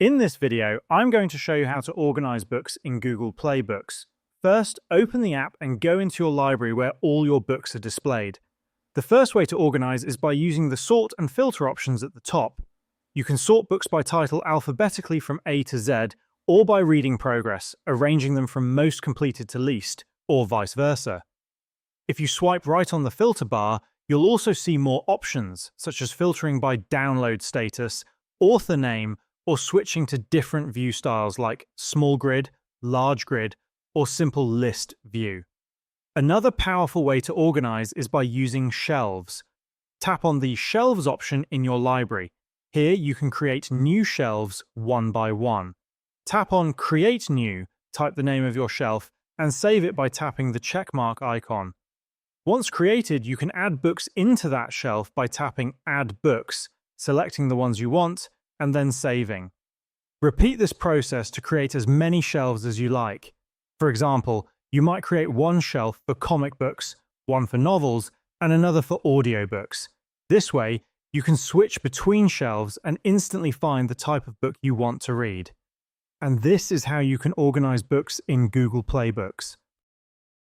In this video, I'm going to show you how to organize books in Google Play Books. First, open the app and go into your library where all your books are displayed. The first way to organize is by using the sort and filter options at the top. You can sort books by title alphabetically from A to Z, or by reading progress, arranging them from most completed to least, or vice versa. If you swipe right on the filter bar, you'll also see more options, such as filtering by download status, author name, or switching to different view styles like small grid, large grid, or simple list view. Another powerful way to organize is by using shelves. Tap on the Shelves option in your library. Here you can create new shelves one by one. Tap on Create New, type the name of your shelf, and save it by tapping the checkmark icon. Once created, you can add books into that shelf by tapping Add Books, selecting the ones you want, and then saving. Repeat this process to create as many shelves as you like. For example, you might create one shelf for comic books, one for novels, and another for audiobooks. This way, you can switch between shelves and instantly find the type of book you want to read. And this is how you can organize books in Google Play Books.